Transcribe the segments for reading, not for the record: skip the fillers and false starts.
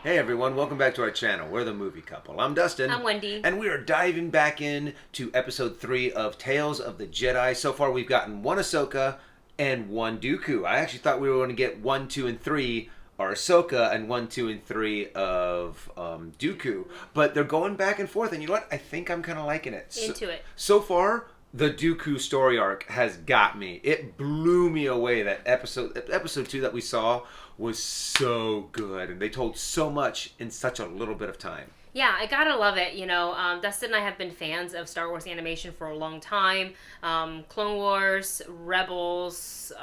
Hey everyone, welcome back to our channel. We're the Movie Couple. I'm Dustin. I'm Wendy. And we are diving back in to episode 3 of Tales of the Jedi. So far we've gotten one Ahsoka and one Dooku. I actually thought we were going to get 1, 2, and 3 are Ahsoka and 1, 2, and 3 of Dooku. But they're going back and forth, and you know what? I think I'm kind of liking it. Into it. So far, the Dooku story arc has got me. It blew me away. That episode 2 that we saw was so good, and they told so much in such a little bit of time. Yeah, I gotta love it. You know, Dustin and I have been fans of Star Wars animation for a long time. Clone Wars, Rebels,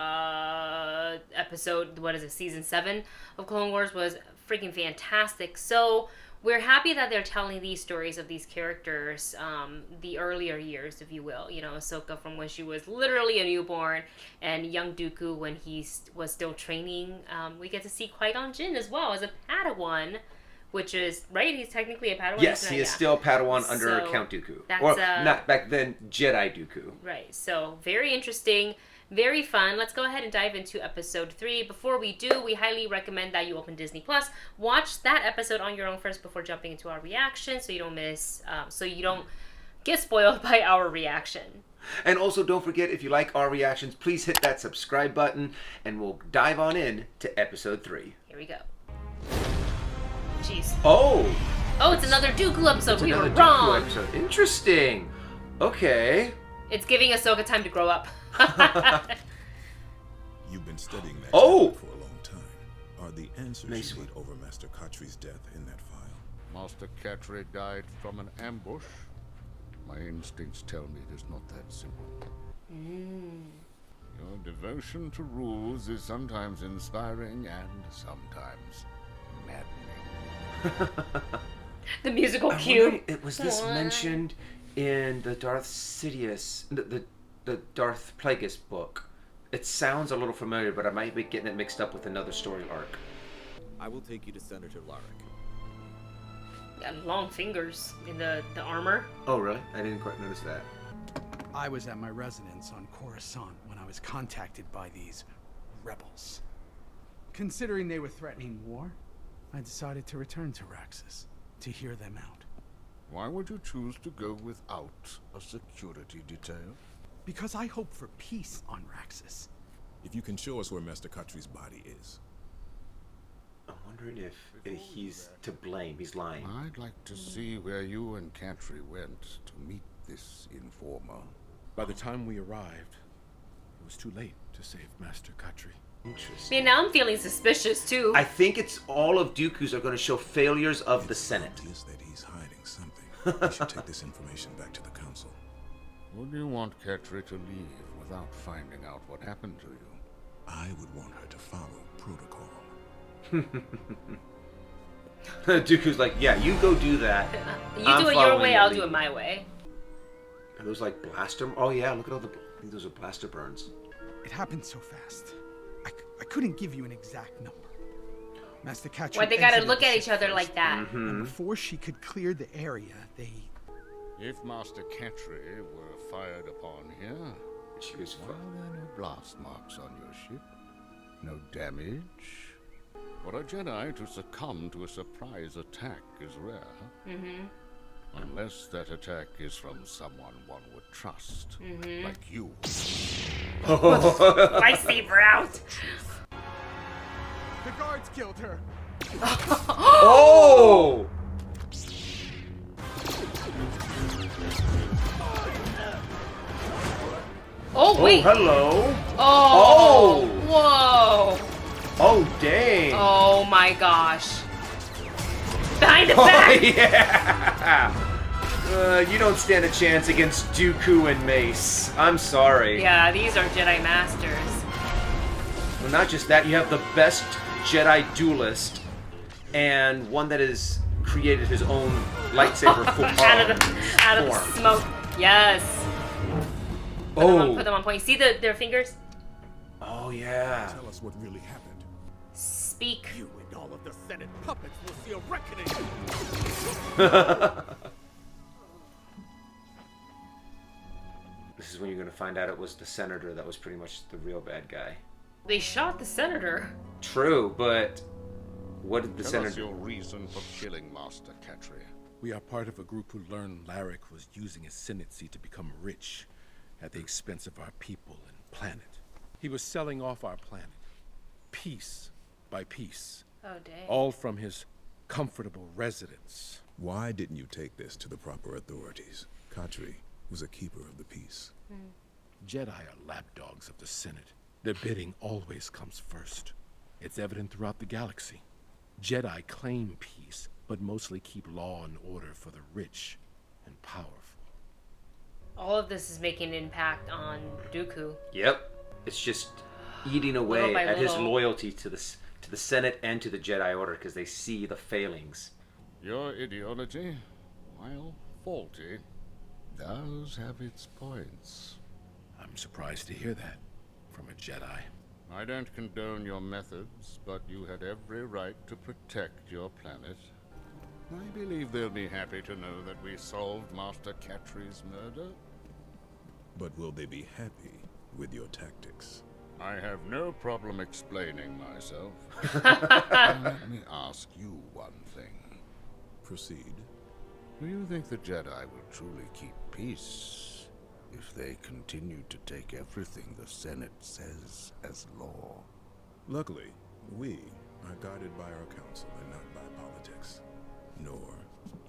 episode, season 7 of Clone Wars was freaking fantastic. So we're happy that they're telling these stories of these characters, the earlier years, if you will. You know, Ahsoka from when she was literally a newborn, and young Dooku when he was still training. We get to see Qui-Gon Jinn as well as a Padawan, which is, right? He's technically a Padawan? Yes, he is still a Padawan under Count Dooku. Or, not back then, Jedi Dooku. Right, so very interesting. Very fun. Let's go ahead and dive into episode 3. Before we do, we highly recommend that you open Disney Plus. Watch that episode on your own first before jumping into our reaction, so you don't miss, so you don't get spoiled by our reaction. And also, don't forget, if you like our reactions, please hit that subscribe button, and we'll dive on in to episode 3. Here we go. Jeez. Oh, it's another Dooku episode. It's we were another wrong. Dooku episode. Interesting. Okay. It's giving Ahsoka time to grow up. You've been studying that for a long time. Are the answers you need over Master Katri's death in that file? Master Katri died from an ambush. My instincts tell me it is not that simple. Your devotion to rules is sometimes inspiring and sometimes maddening. The musical cue. Was this mentioned in the Darth Sidious, the Darth Plagueis book? It sounds a little familiar, but I might be getting it mixed up with another story arc. I will take you to Senator Larrick. Got long fingers in the armor. Oh, really? I didn't quite notice that. I was at my residence on Coruscant when I was contacted by these rebels. Considering they were threatening war, I decided to return to Raxus to hear them out. Why would you choose to go without a security detail? Because I hope for peace on Raxus. If you can show us where Master Katri's body is. I'm wondering if he's to blame. He's lying. I'd like to see where you and Katri went to meet this informer. By the time we arrived, it was too late to save Master Katri. Interesting. Now I'm feeling suspicious too. I think it's all of Dooku's are going to show failures of the Senate. Is that he's hiding something. We should take this information back to the council. Would you want Katri to leave without finding out what happened to you? I would want her to follow protocol. Dooku's like, yeah, you go do that. You do it your way, I'll do it my way. Are those like blaster? Oh yeah, look at all the. I think those are blaster burns. It happened so fast. I couldn't give you an exact number. Master Katri. Why they gotta look at each other like that? And before she could clear the area, they. If Master Katri were fired upon here, She was why are there no blast marks on your ship? No damage? For a Jedi to succumb to a surprise attack is rare. Unless that attack is from someone one would trust, like you. Lightsaber out. The guards killed her. Oh! Oh wait. Oh, hello. Oh. Oh. Whoa. Oh, dang. Oh my gosh. Behind the back. Oh, yeah. You don't stand a chance against Dooku and Mace. I'm sorry. Yeah, these are Jedi Masters. Well, not just that, you have the best Jedi duelist and one that has created his own lightsaber out of the smoke. Yes. Put them on point. See their fingers? Oh, yeah. Tell us what really happened. Speak. You and all of the Senate puppets will see a reckoning. This is when you're going to find out it was the senator that was pretty much the real bad guy. They shot the senator. True, but What did the Tell senator us your do? reason for killing Master Katri. We are part of a group who learned Larrick was using his ascendancy to become rich at the expense of our people and planet. He was selling off our planet, piece by piece. Oh, dang. All from his comfortable residence. Why didn't you take this to the proper authorities? Katri was a keeper of the peace. Jedi are lapdogs of the Senate. Their bidding always comes first. It's evident throughout the galaxy. Jedi claim peace, but mostly keep law and order for the rich and powerful. All of this is making an impact on Dooku. Yep. It's just eating away Little by at his little. loyalty to the Senate and to the Jedi Order because they see the failings. Your ideology, while faulty, does have its points. I'm surprised to hear that from a Jedi. I don't condone your methods, but you had every right to protect your planet. I believe they'll be happy to know that we solved Master Catri's murder. But will they be happy with your tactics? I have no problem explaining myself. Now, let me ask you one thing. Proceed. Do you think the Jedi will truly keep peace if they continue to take everything the Senate says as law? Luckily, we are guided by our council and not by politics, nor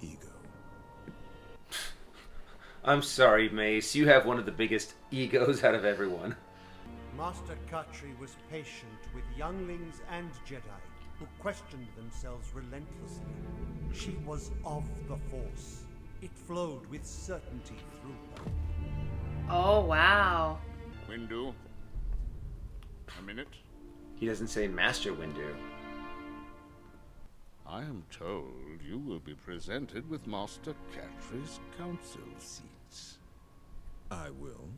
ego. I'm sorry, Mace. You have one of the biggest egos out of everyone. Master Katri was patient with younglings and Jedi who questioned themselves relentlessly. She was of the Force. It flowed with certainty through her. Oh, wow. Windu, a minute. He doesn't say Master Windu. I am told you will be presented with Master Catri's council seats. I will.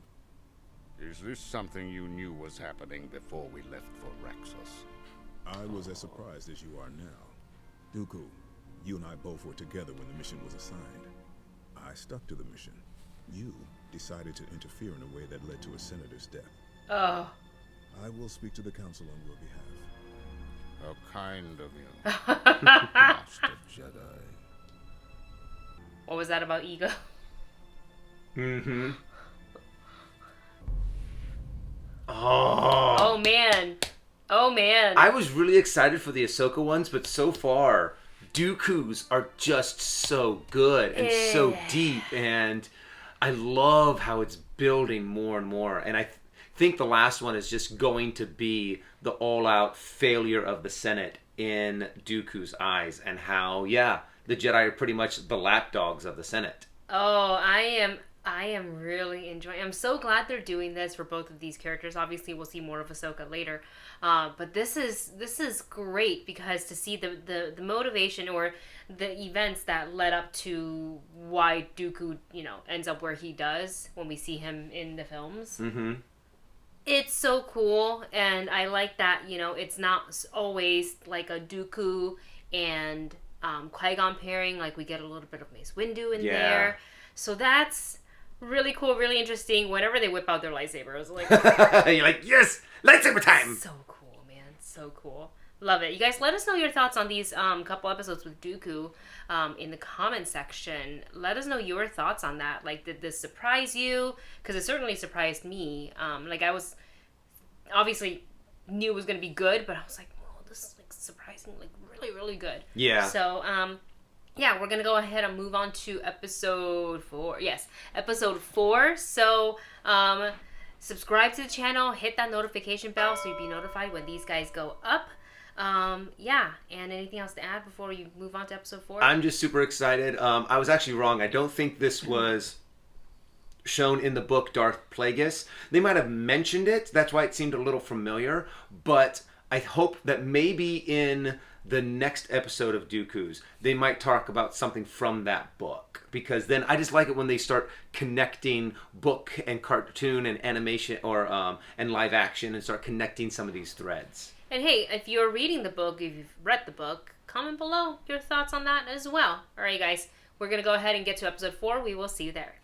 Is this something you knew was happening before we left for Raxus? I was as surprised as you are now. Dooku, you and I both were together when the mission was assigned. I stuck to the mission. You decided to interfere in a way that led to a senator's death. Oh. I will speak to the council on your behalf. How kind of you, Master Jedi. What was that about ego? Mm-hmm. Oh. Oh, man. Oh, man. I was really excited for the Ahsoka ones, but so far, Dooku's are just so good and so deep, and I love how it's building more and more. And I think the last one is just going to be the all-out failure of the Senate in Dooku's eyes, and how, yeah, the Jedi are pretty much the lapdogs of the Senate. Oh, I am really enjoying. I'm so glad they're doing this for both of these characters. Obviously, we'll see more of Ahsoka later, but this is great because to see the motivation or the events that led up to why Dooku, ends up where he does when we see him in the films. Mm-hmm. It's so cool, and I like that. It's not always like a Dooku and Qui-Gon pairing. Like we get a little bit of Mace Windu in there, so that's really cool, really interesting. Whenever they whip out their lightsabers, like you're like, yes, lightsaber time. So cool, man, so cool. Love it. You guys, let us know your thoughts on these couple episodes with Dooku in the comment section. Let us know your thoughts on that. Like, did this surprise you? Because it certainly surprised me. I was obviously knew it was going to be good, but I was like, whoa, this is like surprising, like really, really good. Yeah. So, yeah, we're going to go ahead and move on to episode 4. Yes, episode 4. So, subscribe to the channel, hit that notification bell so you'll be notified when these guys go up. Yeah, and anything else to add before you move on to episode 4? I'm just super excited. I was actually wrong. I don't think this was shown in the book Darth Plagueis. They might have mentioned it. That's why it seemed a little familiar. But I hope that maybe in the next episode of Dooku's, they might talk about something from that book. Because then I just like it when they start connecting book and cartoon and animation or and live action and start connecting some of these threads. And hey, if you're reading the book, if you've read the book, comment below your thoughts on that as well. All right, guys, we're going to go ahead and get to episode 4. We will see you there.